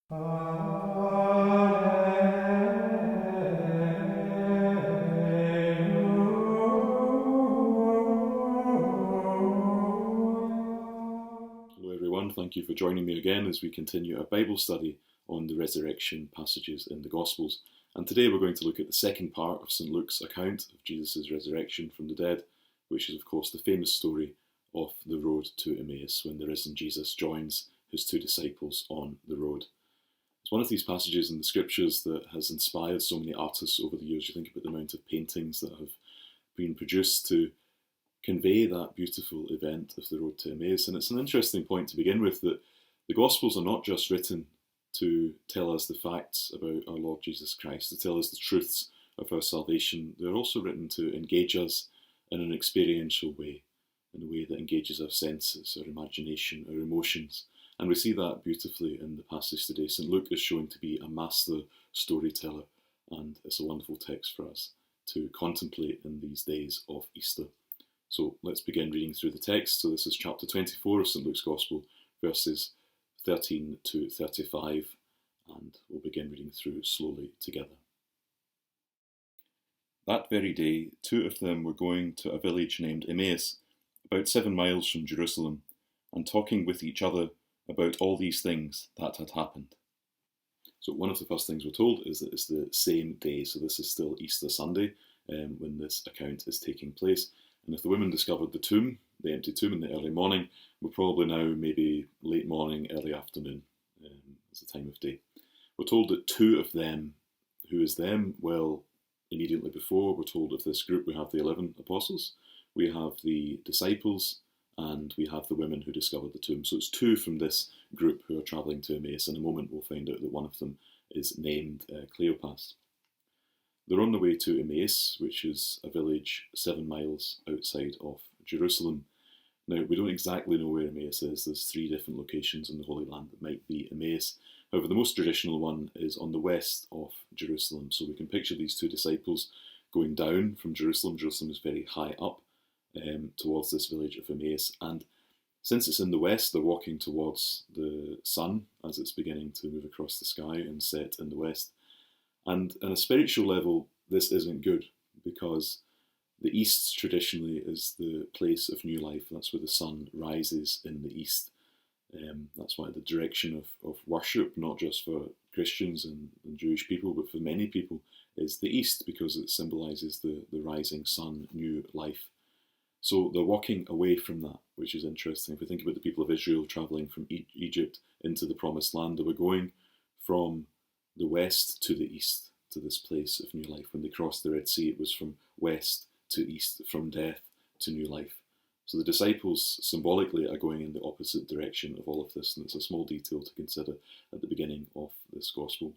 Hello everyone, thank you for joining me again as we continue our Bible study on the resurrection passages in the Gospels. And today we're going to look at the second part of St. Luke's account of Jesus' resurrection from the dead, which is of course the famous story of the road to Emmaus, when the risen Jesus joins his two disciples on the road. It's one of these passages in the scriptures that has inspired so many artists over the years. You think about the amount of paintings that have been produced to convey that beautiful event of the road to Emmaus. And it's an interesting point to begin with that the Gospels are not just written to tell us the facts about our Lord Jesus Christ, to tell us the truths of our salvation. They're also written to engage us in an experiential way, in a way that engages our senses, our imagination, our emotions. And we see that beautifully in the passage today. St. Luke is shown to be a master storyteller, and it's a wonderful text for us to contemplate in these days of Easter. So let's begin reading through the text. So this is chapter 24 of St. Luke's Gospel, verses 13 to 35, and we'll begin reading through slowly together. That very day, two of them were going to a village named Emmaus, about 7 miles from Jerusalem, and talking with each other about all these things that had happened. So one of the first things we're told is that it's the same day, so this is still Easter Sunday when this account is taking place. And if the women discovered the tomb, the empty tomb in the early morning, we're probably now maybe late morning, early afternoon is the time of day. We're told that two of them, who is them? Well, immediately before we're told of this group, we have the 11 apostles, we have the disciples, and we have the women who discovered the tomb. So it's two from this group who are travelling to Emmaus. In a moment we'll find out that one of them is named Cleopas. They're on the way to Emmaus, which is a village 7 miles outside of Jerusalem. Now, we don't exactly know where Emmaus is. There's 3 different locations in the Holy Land that might be Emmaus. However, the most traditional one is on the west of Jerusalem. So we can picture these two disciples going down from Jerusalem. Jerusalem is very high up towards this village of Emmaus. And since it's in the west, they're walking towards the sun as it's beginning to move across the sky and set in the west. And on a spiritual level, this isn't good, because the east traditionally is the place of new life. That's where the sun rises in the east. That's why the direction of worship, not just for Christians and Jewish people, but for many people, is the east, because it symbolises the rising sun, new life. So they're walking away from that, which is interesting. If we think about the people of Israel travelling from Egypt into the Promised Land, they were going from the west to the east, to this place of new life. When they crossed the Red Sea, it was from west to east, from death to new life. So the disciples symbolically are going in the opposite direction of all of this, and it's a small detail to consider at the beginning of this gospel.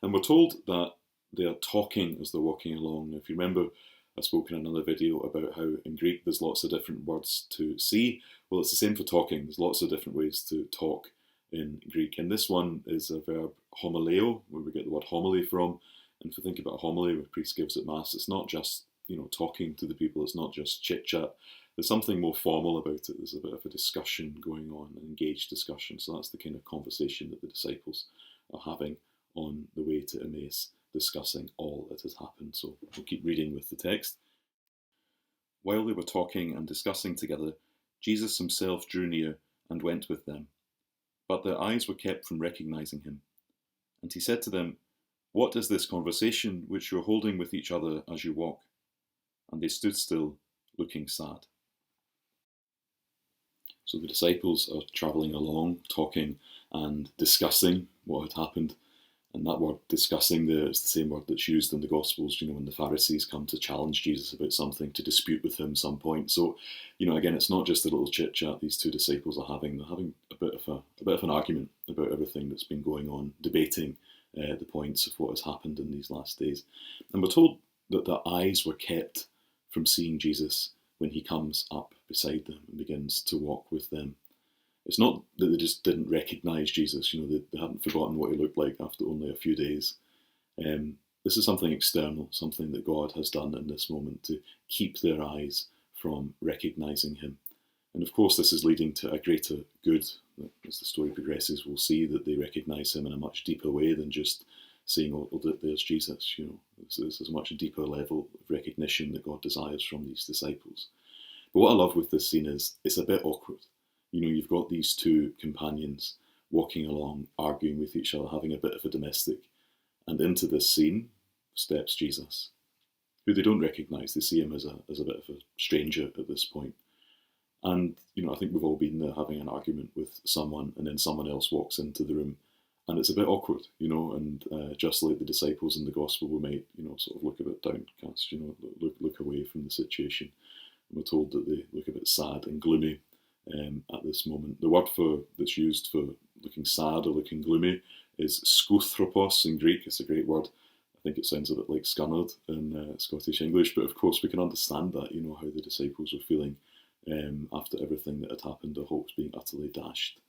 And we're told that they are talking as they're walking along. Now, if you remember, I spoke in another video about how in Greek there's lots of different words to see. Well, it's the same for talking. There's lots of different ways to talk in Greek. And this one is a verb homileo, where we get the word homily from. And if we think about a homily, where a priest gives at Mass, it's not just, talking to the people, it's not just chit-chat. There's something more formal about it. There's a bit of a discussion going on, an engaged discussion. So that's the kind of conversation that the disciples are having on the way to Emmaus, discussing all that has happened. So we'll keep reading with the text. While they were talking and discussing together, Jesus himself drew near and went with them. But their eyes were kept from recognizing him. And he said to them, "What is this conversation which you are holding with each other as you walk?" And they stood still, looking sad. So the disciples are travelling along, talking and discussing what had happened. And that word discussing there is the same word that's used in the Gospels, when the Pharisees come to challenge Jesus about something, to dispute with him some point. So, again, it's not just a little chit-chat these two disciples are having. They're having a bit of an argument about everything that's been going on, debating the points of what has happened in these last days. And we're told that their eyes were kept from seeing Jesus when he comes up beside them and begins to walk with them. It's not that they just didn't recognise Jesus, they hadn't forgotten what he looked like after only a few days. This is something external, something that God has done in this moment to keep their eyes from recognising him. And of course this is leading to a greater good as the story progresses, we'll see that they recognise him in a much deeper way than just saying, "Oh, there's Jesus." There's a much deeper level of recognition that God desires from these disciples. But what I love with this scene is it's a bit awkward. You've got these two companions walking along, arguing with each other, having a bit of a domestic, and into this scene steps Jesus, who they don't recognise. They see him as a bit of a stranger at this point. And I think we've all been there having an argument with someone, and then someone else walks into the room, and it's a bit awkward, and just like the disciples in the gospel, we might, sort of look a bit downcast, look away from the situation. And we're told that they look a bit sad and gloomy at this moment. The word that's used for looking sad or looking gloomy is skothropos in Greek. It's a great word. I think it sounds a bit like scunnered in Scottish English, but of course we can understand that, how the disciples were feeling after everything that had happened, their hopes being utterly dashed.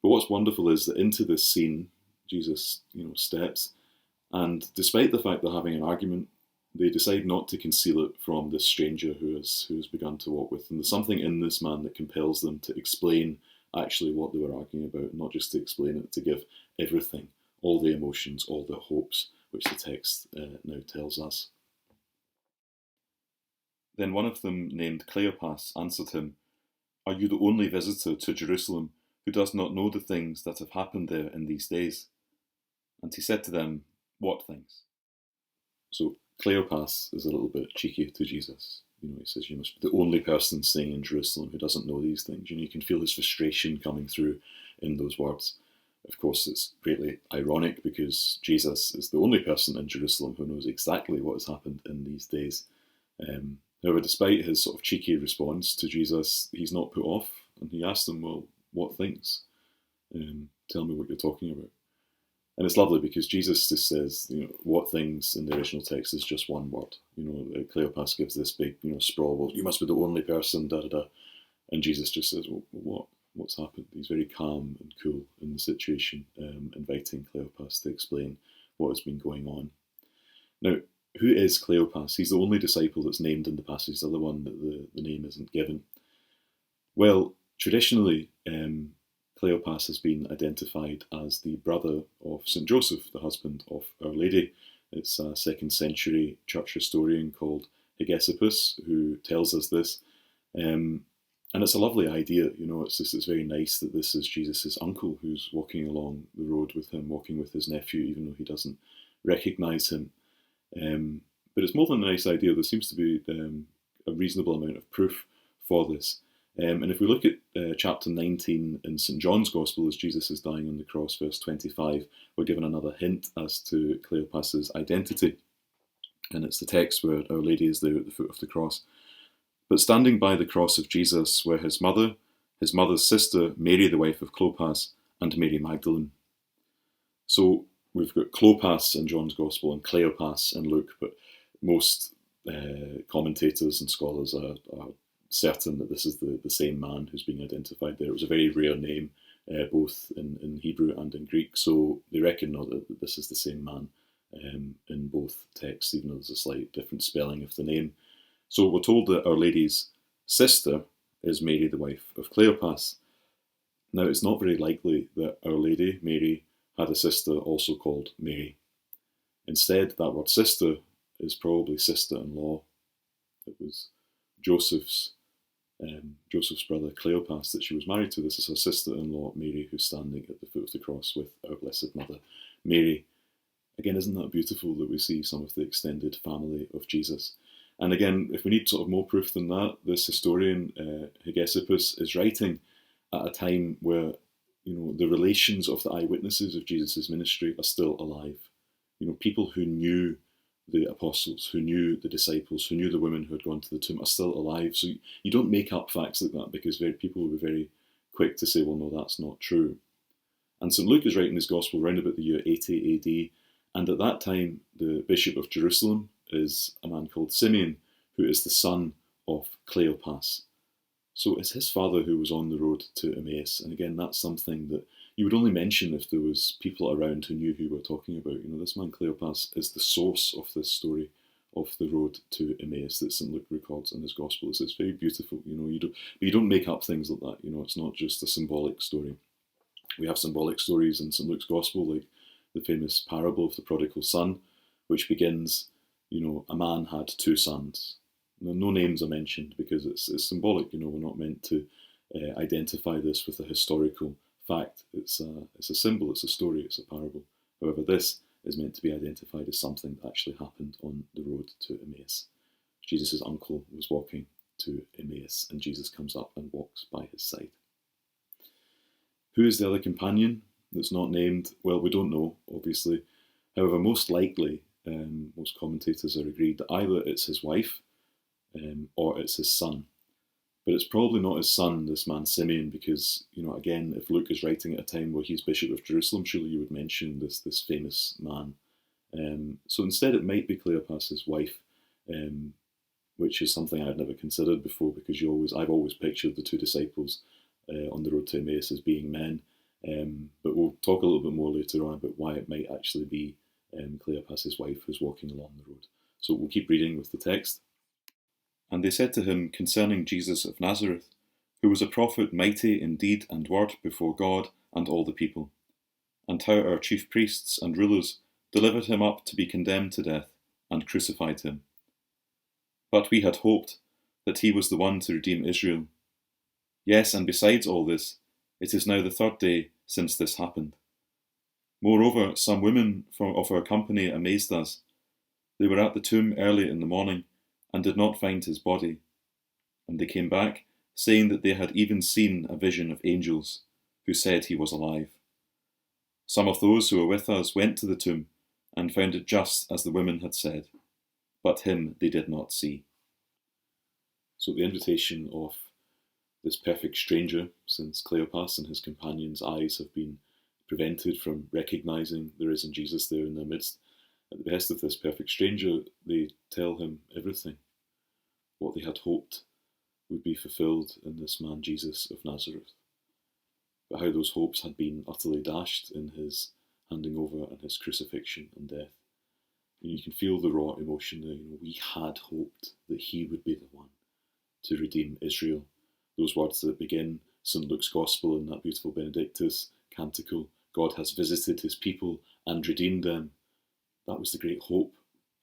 But what's wonderful is that into this scene, Jesus, steps, and despite the fact they're having an argument, they decide not to conceal it from this stranger who has begun to walk with them. There's something in this man that compels them to explain actually what they were arguing about, not just to explain it, to give everything, all the emotions, all the hopes, which the text now tells us. Then one of them, named Cleopas, answered him, "Are you the only visitor to Jerusalem who does not know the things that have happened there in these days?" And he said to them, "What things?" So Cleopas is a little bit cheeky to Jesus. He says, "You must be the only person staying in Jerusalem who doesn't know these things." You can feel his frustration coming through in those words. Of course, it's greatly ironic because Jesus is the only person in Jerusalem who knows exactly what has happened in these days. However, despite his sort of cheeky response to Jesus, he's not put off, and he asks them, "Well, what things? Tell me what you're talking about." And it's lovely because Jesus just says, what things in the original text is just one word. Cleopas gives this big, sprawl, "Well, you must be the only person, da da da." And Jesus just says, "Well, what's happened?" He's very calm and cool in the situation, inviting Cleopas to explain what has been going on. Now, who is Cleopas? He's the only disciple that's named in the passage, the other one that the name isn't given. Well, traditionally, Cleopas has been identified as the brother of St. Joseph, the husband of Our Lady. It's a 2nd century church historian called Hegesippus who tells us this. And it's a lovely idea, it's very nice that this is Jesus' uncle who's walking along the road with him, walking with his nephew, even though he doesn't recognise him. But it's more than a nice idea. There seems to be a reasonable amount of proof for this. And if we look at chapter 19 in St. John's Gospel, as Jesus is dying on the cross, verse 25, we're given another hint as to Cleopas's identity. And it's the text where Our Lady is there at the foot of the cross. "But standing by the cross of Jesus were his mother's sister, Mary, the wife of Clopas, and Mary Magdalene." So we've got Clopas in John's Gospel and Cleopas in Luke, but most commentators and scholars are certain that this is the same man who's being identified there. It was a very rare name, both in Hebrew and in Greek, so they reckon that this is the same man in both texts, even though there's a slight different spelling of the name. So we're told that Our Lady's sister is Mary, the wife of Cleopas. Now, it's not very likely that Our Lady, Mary, had a sister also called Mary. Instead, that word sister is probably sister-in-law. It was Joseph's brother Cleopas that she was married to. This is her sister-in-law Mary, who's standing at the foot of the cross with our Blessed Mother Mary. Again, isn't that beautiful that we see some of the extended family of Jesus? And again, if we need sort of more proof than that, this historian Hegesippus is writing at a time where the relations of the eyewitnesses of Jesus' ministry are still alive. People who knew the apostles, who knew the disciples, who knew the women who had gone to the tomb are still alive. So you don't make up facts like that, because people will be very quick to say, well, no, that's not true. And St. Luke is writing his gospel around about the year 80 AD, and at that time the Bishop of Jerusalem is a man called Simeon, who is the son of Cleopas. So it's his father who was on the road to Emmaus, and again, that's something that you would only mention if there was people around who knew who we're talking about. This man Cleopas is the source of this story of the road to Emmaus that St. Luke records in his Gospel. It's very beautiful. You don't make up things like that. It's not just a symbolic story. We have symbolic stories in St Luke's Gospel, like the famous parable of the prodigal son, which begins, a man had two sons. No names are mentioned because it's symbolic. We're not meant to identify this with a historical fact. It's a symbol, it's a story, it's a parable. However, this is meant to be identified as something that actually happened on the road to Emmaus. Jesus' uncle was walking to Emmaus, and Jesus comes up and walks by his side. Who is the other companion that's not named? Well, we don't know, obviously. However, most likely, most commentators are agreed that either it's his wife or it's his son. But it's probably not his son, this man Simeon, because, again, if Luke is writing at a time where he's Bishop of Jerusalem, surely you would mention this famous man. So instead it might be Cleopas's wife, which is something I'd never considered before, because I've always pictured the two disciples on the road to Emmaus as being men. But we'll talk a little bit more later on about why it might actually be Cleopas's wife who's walking along the road. So we'll keep reading with the text. And they said to him concerning Jesus of Nazareth, who was a prophet mighty in deed and word before God and all the people, and how our chief priests and rulers delivered him up to be condemned to death and crucified him. But we had hoped that he was the one to redeem Israel. Yes, and besides all this, it is now the third day since this happened. Moreover, some women of our company amazed us. They were at the tomb early in the morning and did not find his body. And they came back, saying that they had even seen a vision of angels, who said he was alive. Some of those who were with us went to the tomb and found it just as the women had said, but him they did not see. So the invitation of this perfect stranger, since Cleopas and his companions' eyes have been prevented from recognising the risen Jesus there in their midst, at the behest of this perfect stranger, they tell him everything. What they had hoped would be fulfilled in this man Jesus of Nazareth. But how those hopes had been utterly dashed in his handing over and his crucifixion and death. And you can feel the raw emotion there. We had hoped that he would be the one to redeem Israel. Those words that begin St Luke's Gospel in that beautiful Benedictus canticle, God has visited his people and redeemed them. That was the great hope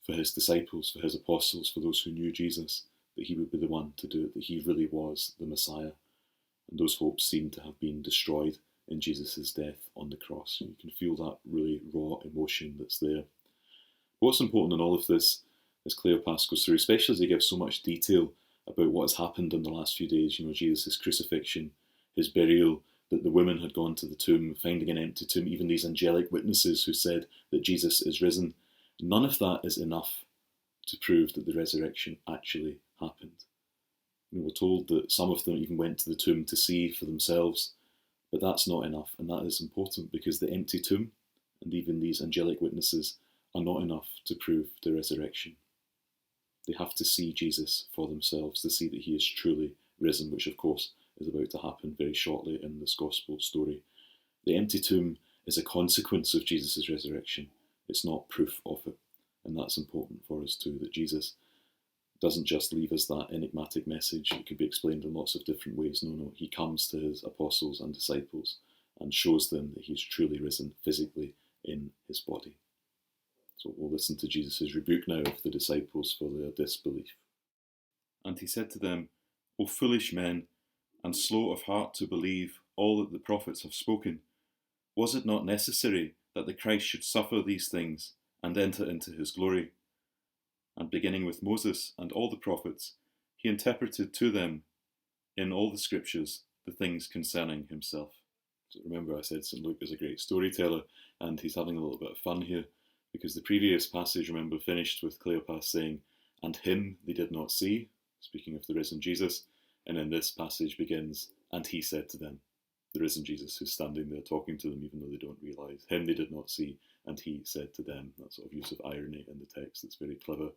for his disciples, for his apostles, for those who knew Jesus, that he would be the one to do it, that he really was the Messiah. And those hopes seem to have been destroyed in Jesus' death on the cross. You can feel that really raw emotion that's there. What's important in all of this, as Cleopas goes through, especially as he gives so much detail about what has happened in the last few days, Jesus' crucifixion, his burial, that the women had gone to the tomb, finding an empty tomb, even these angelic witnesses who said that Jesus is risen. None of that is enough to prove that the resurrection actually happened. We're told that some of them even went to the tomb to see for themselves, but that's not enough, and that is important because the empty tomb and even these angelic witnesses are not enough to prove the resurrection. They have to see Jesus for themselves, to see that he is truly risen, which of course is about to happen very shortly in this gospel story. The empty tomb is a consequence of Jesus' resurrection. It's not proof of it. And that's important for us too, that Jesus doesn't just leave us that enigmatic message. It could be explained in lots of different ways. No, he comes to his apostles and disciples and shows them that he's truly risen physically in his body. So we'll listen to Jesus' rebuke now of the disciples for their disbelief. And he said to them, O foolish men, and slow of heart to believe all that the prophets have spoken, was it not necessary that the Christ should suffer these things and enter into his glory? And beginning with Moses and all the prophets, he interpreted to them in all the scriptures the things concerning himself. So remember, I said St Luke is a great storyteller, and he's having a little bit of fun here, because the previous passage, remember, finished with Cleopas saying, and him they did not see, speaking of the risen Jesus, and then this passage begins, and he said to them, the risen Jesus who's standing there talking to them even though they don't realise. Him they did not see, and he said to them. That sort of use of irony in the text that's very clever.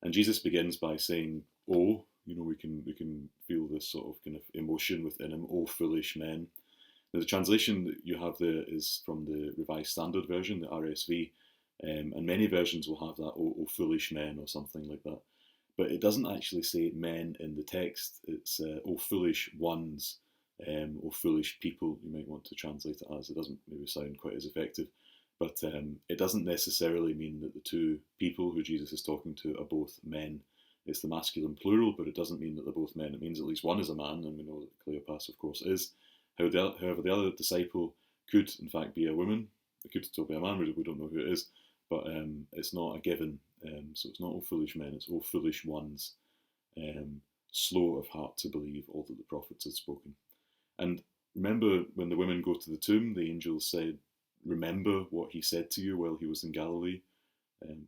And Jesus begins by saying, oh, we can feel this sort of kind of emotion within him, oh foolish men. Now the translation that you have there is from the Revised Standard Version, the RSV, and many versions will have that, oh foolish men or something like that. But it doesn't actually say men in the text, it's oh foolish ones. or foolish people, you might want to translate it as. It doesn't maybe sound quite as effective, but it doesn't necessarily mean that the two people who Jesus is talking to are both men. It's the masculine plural, but it doesn't mean that they're both men. It means at least one is a man, and we know that Cleopas, of course, is. However, the other disciple could, in fact, be a woman. It could still be a man, we don't know who it is, but it's not a given. So it's not all foolish men, it's all foolish ones, slow of heart to believe all that the prophets had spoken. And remember, when the women go to the tomb, the angels said, remember what he said to you while he was in Galilee.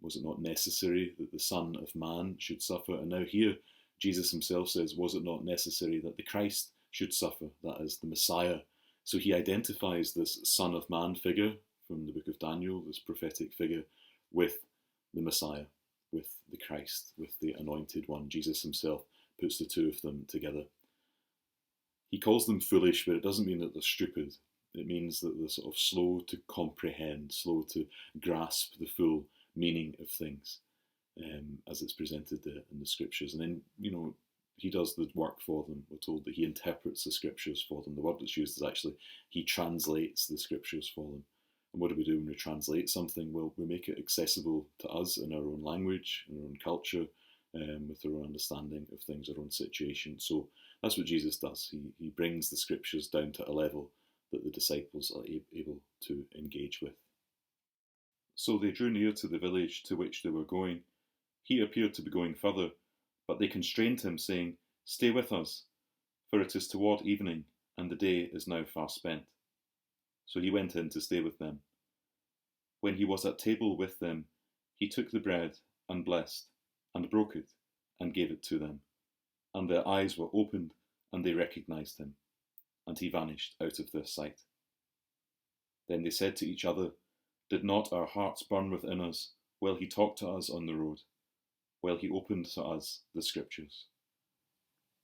Was it not necessary that the Son of Man should suffer? And now here, Jesus himself says, was it not necessary that the Christ should suffer, that is, the Messiah? So he identifies this Son of Man figure from the book of Daniel, this prophetic figure, with the Messiah, with the Christ, with the Anointed One. Jesus himself puts the two of them together. He calls them foolish, but it doesn't mean that they're stupid. It means that they're sort of slow to comprehend, slow to grasp the full meaning of things as it's presented in the scriptures. And then, he does the work for them. We're told that he interprets the scriptures for them. The word that's used is actually he translates the scriptures for them. And what do we do when we translate something? Well, we make it accessible to us in our own language, in our own culture, with our own understanding of things, our own situation. So that's what Jesus does. He brings the scriptures down to a level that the disciples are able to engage with. So they drew near to the village to which they were going. He appeared to be going further, but they constrained him, saying, "Stay with us, for it is toward evening, and the day is now far spent." So he went in to stay with them. When he was at table with them, he took the bread and blessed, and broke it, and gave it to them. And their eyes were opened, and they recognized him, and he vanished out of their sight. Then they said to each other, "Did not our hearts burn within us while he talked to us on the road, while he opened to us the scriptures?"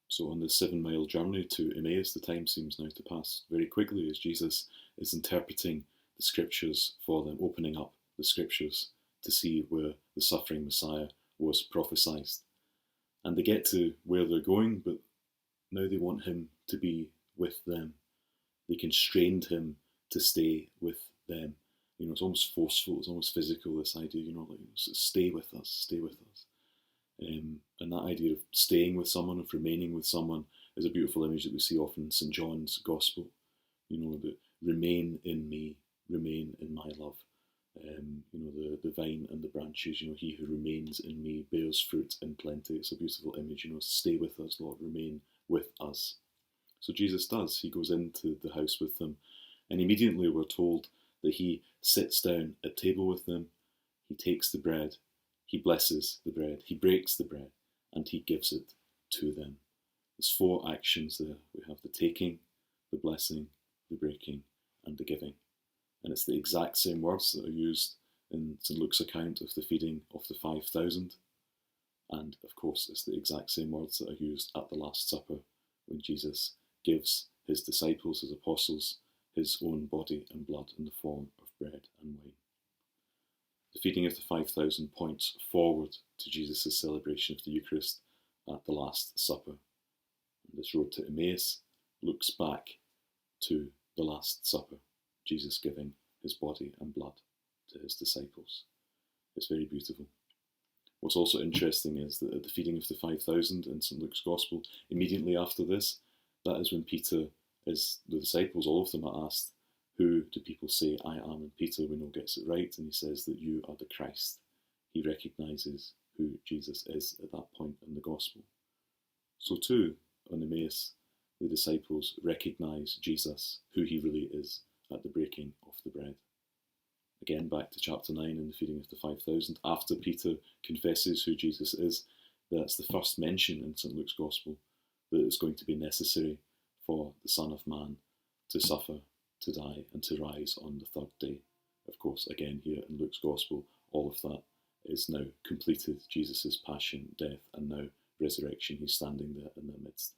So on this 7-mile journey to Emmaus, the time seems now to pass very quickly as Jesus is interpreting the scriptures for them, opening up the scriptures to see where the suffering Messiah was prophesied. And they get to where they're going, but now they want him to be with them. They constrained him to stay with them. It's almost forceful, it's almost physical, this idea, stay with us, stay with us. And that idea of staying with someone, of remaining with someone, is a beautiful image that we see often in St. John's Gospel. That remain in me, remain in my love. The vine and the branches, he who remains in me bears fruit in plenty. It's a beautiful image, stay with us, Lord, remain with us. So Jesus does. He goes into the house with them, and immediately we're told that he sits down at table with them, he takes the bread, he blesses the bread, he breaks the bread, and he gives it to them. There's 4 actions there. We have the taking, the blessing, the breaking, and the giving. And it's the exact same words that are used in St. Luke's account of the feeding of the 5,000. And of course, it's the exact same words that are used at the Last Supper when Jesus gives his disciples, his apostles, his own body and blood in the form of bread and wine. The feeding of the 5,000 points forward to Jesus' celebration of the Eucharist at the Last Supper. And this road to Emmaus looks back to the Last Supper, Jesus giving his body and blood to his disciples. It's very beautiful. What's also interesting is that at the feeding of the 5,000 in St. Luke's Gospel, immediately after this, that is when Peter, as the disciples, all of them are asked, "Who do people say I am?" And Peter, we know, gets it right, and he says that you are the Christ. He recognises who Jesus is at that point in the Gospel. So too, on Emmaus, the disciples recognise Jesus, who he really is, at the breaking of the bread. Again, back to chapter 9 in the feeding of the 5,000, after Peter confesses who Jesus is, that's the first mention in St. Luke's Gospel that it's going to be necessary for the Son of Man to suffer, to die, and to rise on the 3rd day. Of course, again here in Luke's Gospel, all of that is now completed. Jesus' passion, death, and now resurrection. He's standing there in their midst.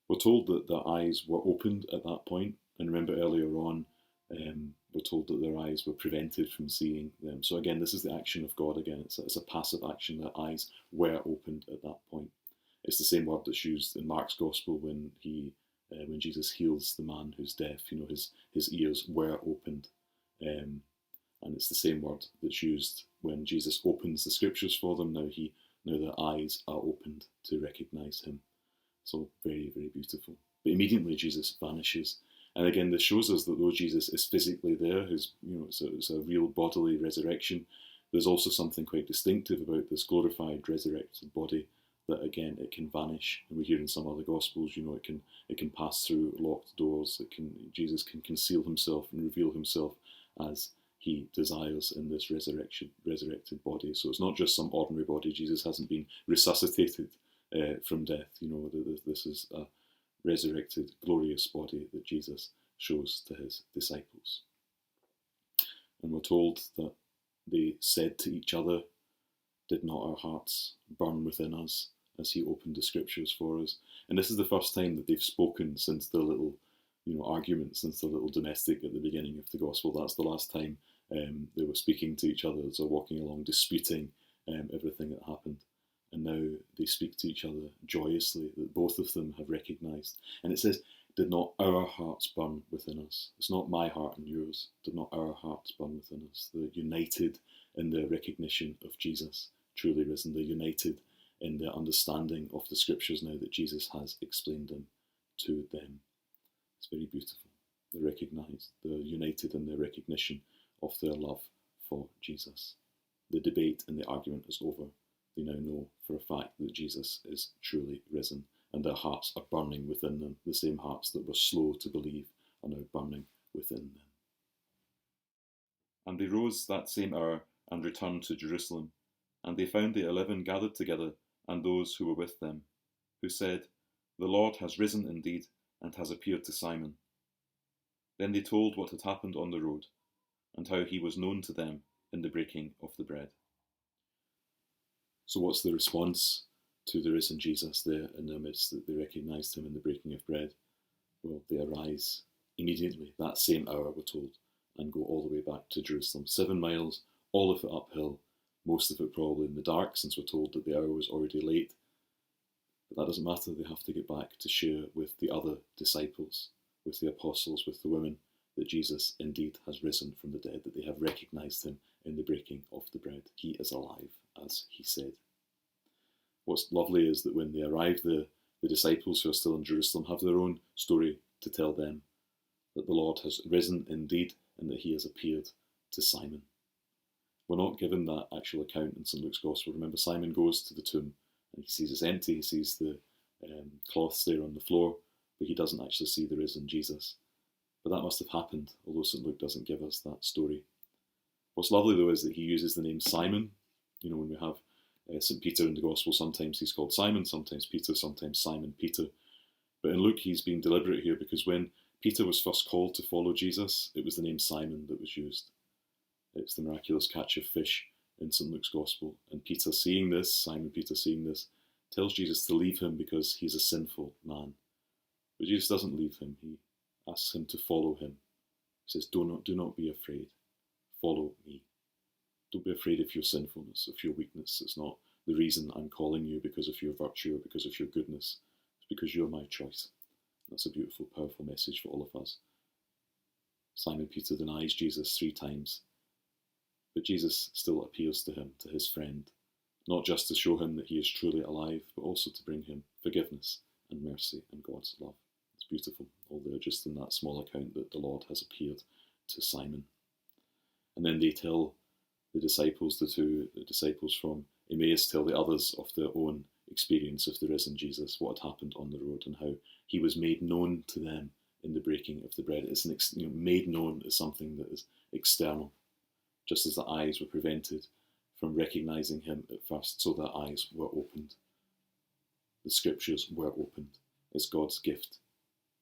We're told that their eyes were opened at that point, and remember earlier on, we're told that their eyes were prevented from seeing them. So again, this is the action of God again. It's a passive action. Their eyes were opened at that point. It's the same word that's used in Mark's Gospel when he when Jesus heals the man who's deaf, his ears were opened. And it's the same word that's used when Jesus opens the scriptures for them. Now their eyes are opened to recognize him. So very, very beautiful. But immediately Jesus vanishes. And again, this shows us that though Jesus is physically there, it's a real bodily resurrection, there's also something quite distinctive about this glorified, resurrected body, that again, it can vanish. And we hear in some other Gospels, it can pass through locked doors. Jesus can conceal himself and reveal himself as he desires in this resurrected body. So it's not just some ordinary body. Jesus hasn't been resuscitated from death. This is a resurrected, glorious body that Jesus shows to his disciples. And we're told that they said to each other, "Did not our hearts burn within us as he opened the scriptures for us?" And this is the first time that they've spoken since the little, argument, since the little domestic at the beginning of the gospel. That's the last time they were speaking to each other as they're walking along, disputing everything that happened. And now they speak to each other joyously, that both of them have recognised. And it says, "Did not our hearts burn within us?" It's not my heart and yours. Did not our hearts burn within us? They're united in their recognition of Jesus, truly risen. They're united in their understanding of the scriptures now that Jesus has explained them to them. It's very beautiful. They're recognised. They're united in their recognition of their love for Jesus. The debate and the argument is over. They now know for a fact that Jesus is truly risen, and their hearts are burning within them. The same hearts that were slow to believe are now burning within them. And they rose that same hour and returned to Jerusalem. And they found the 11 gathered together, and those who were with them, who said, "The Lord has risen indeed, and has appeared to Simon." Then they told what had happened on the road, and how he was known to them in the breaking of the bread. So what's the response to the risen Jesus there in their midst, that they recognised him in the breaking of bread? Well, they arise immediately, that same hour, we're told, and go all the way back to Jerusalem. 7 miles, all of it uphill, most of it probably in the dark, since we're told that the hour was already late. But that doesn't matter. They have to get back to share with the other disciples, with the apostles, with the women, that Jesus indeed has risen from the dead, that they have recognised him in the breaking of the bread. He is alive, as he said. What's lovely is that when they arrive there, the disciples who are still in Jerusalem have their own story to tell them, that the Lord has risen indeed, and that he has appeared to Simon. We're not given that actual account in St. Luke's Gospel. Remember, Simon goes to the tomb and he sees it's empty, he sees the cloths there on the floor, but he doesn't actually see the risen Jesus. But that must have happened, although St. Luke doesn't give us that story. What's lovely though is that he uses the name Simon. When we have St. Peter in the Gospel, sometimes he's called Simon, sometimes Peter, sometimes Simon Peter. But in Luke, he's being deliberate here, because when Peter was first called to follow Jesus, it was the name Simon that was used. It's the miraculous catch of fish in St. Luke's Gospel. And Peter, seeing this, Simon Peter seeing this, tells Jesus to leave him because he's a sinful man. But Jesus doesn't leave him. He asks him to follow him. He says, do not be afraid. Follow me. Don't be afraid of your sinfulness, of your weakness. It's not the reason I'm calling you because of your virtue or because of your goodness. It's because you're my choice. That's a beautiful, powerful message for all of us. Simon Peter denies Jesus 3 times. But Jesus still appears to him, to his friend, not just to show him that he is truly alive, but also to bring him forgiveness and mercy and God's love. It's beautiful, all there just in that small account that the Lord has appeared to Simon. And then they tell the disciples, the disciples from Emmaus tell the others of their own experience of the risen Jesus, what had happened on the road, and how he was made known to them in the breaking of the bread. It's made known as something that is external. Just as the eyes were prevented from recognising him at first, so their eyes were opened. The scriptures were opened. It's God's gift,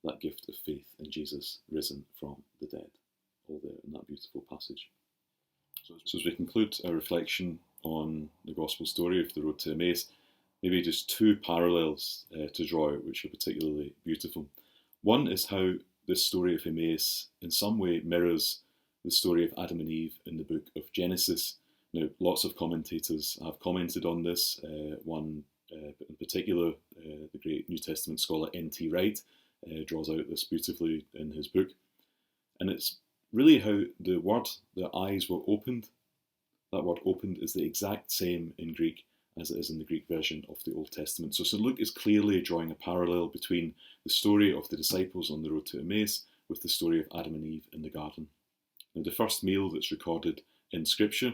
that gift of faith in Jesus risen from the dead. All there in that beautiful passage. So as we conclude our reflection on the gospel story of the road to Emmaus, maybe just 2 parallels to draw out, which are particularly beautiful. One is how this story of Emmaus in some way mirrors the story of Adam and Eve in the book of Genesis. Now, lots of commentators have commented on this. One in particular, the great New Testament scholar N.T. Wright, draws out this beautifully in his book. And it's really how the word, their eyes were opened. That word opened is the exact same in Greek as it is in the Greek version of the Old Testament. So St. Luke is clearly drawing a parallel between the story of the disciples on the road to Emmaus with the story of Adam and Eve in the garden. Now, the first meal that's recorded in Scripture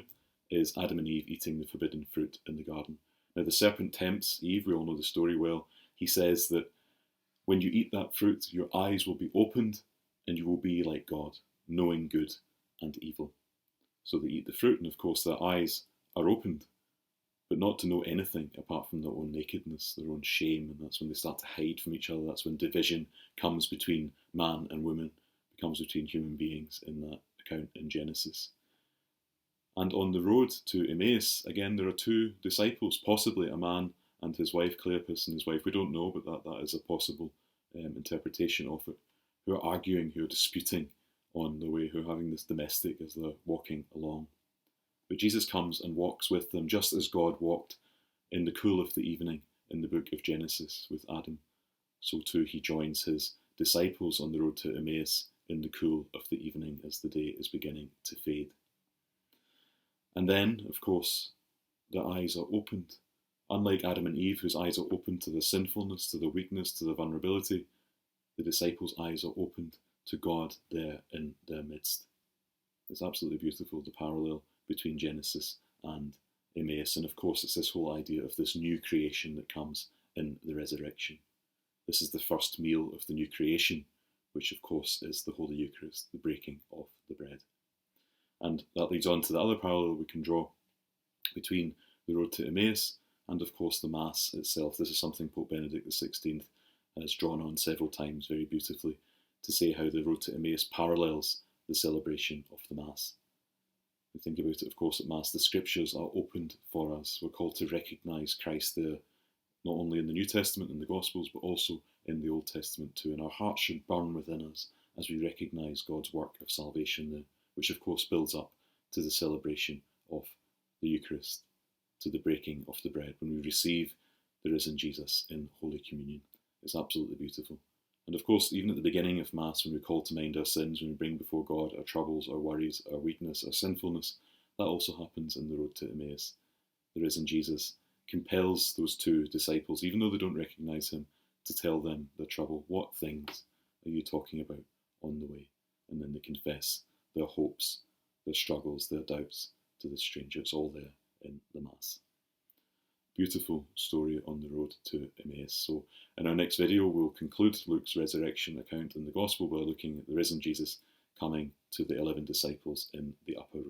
is Adam and Eve eating the forbidden fruit in the garden. Now, the serpent tempts Eve, we all know the story well. He says that when you eat that fruit, your eyes will be opened and you will be like God, knowing good and evil. So they eat the fruit, and of course their eyes are opened, but not to know anything apart from their own nakedness, their own shame, and that's when they start to hide from each other. That's when division comes between man and woman, comes between human beings in that account in Genesis. And on the road to Emmaus, again, there are two disciples, possibly a man and his wife, Cleopas and his wife, we don't know, but that is a possible interpretation of it, who are arguing, who are disputing on the way, who are having this domestic as they're walking along. But Jesus comes and walks with them, just as God walked in the cool of the evening in the book of Genesis with Adam. So too he joins his disciples on the road to Emmaus in the cool of the evening as the day is beginning to fade. And then, of course, their eyes are opened. Unlike Adam and Eve, whose eyes are opened to their sinfulness, to their weakness, to their vulnerability, the disciples' eyes are opened to God there in their midst. It's absolutely beautiful, the parallel between Genesis and Emmaus. And of course, it's this whole idea of this new creation that comes in the resurrection. This is the first meal of the new creation, which of course is the Holy Eucharist, the breaking of the bread. And that leads on to the other parallel we can draw between the road to Emmaus and of course the Mass itself. This is something Pope Benedict XVI has drawn on several times very beautifully to say how the road to Emmaus parallels the celebration of the Mass. We think about it, of course, at Mass, the Scriptures are opened for us. We're called to recognise Christ there, not only in the New Testament and the Gospels, but also in the Old Testament too. And our hearts should burn within us as we recognise God's work of salvation there, which of course builds up to the celebration of the Eucharist, to the breaking of the bread, when we receive the risen Jesus in Holy Communion. It's absolutely beautiful. And of course, even at the beginning of Mass, when we call to mind our sins, when we bring before God our troubles, our worries, our weakness, our sinfulness, that also happens in the road to Emmaus. The risen Jesus compels those two disciples, even though they don't recognise him, to tell them their trouble. What things are you talking about on the way? And then they confess their hopes, their struggles, their doubts to the stranger. It's all there in the Mass. Beautiful story on the road to Emmaus. So in our next video, we'll conclude Luke's resurrection account in the Gospel by looking at the risen Jesus coming to the 11 disciples in the upper room.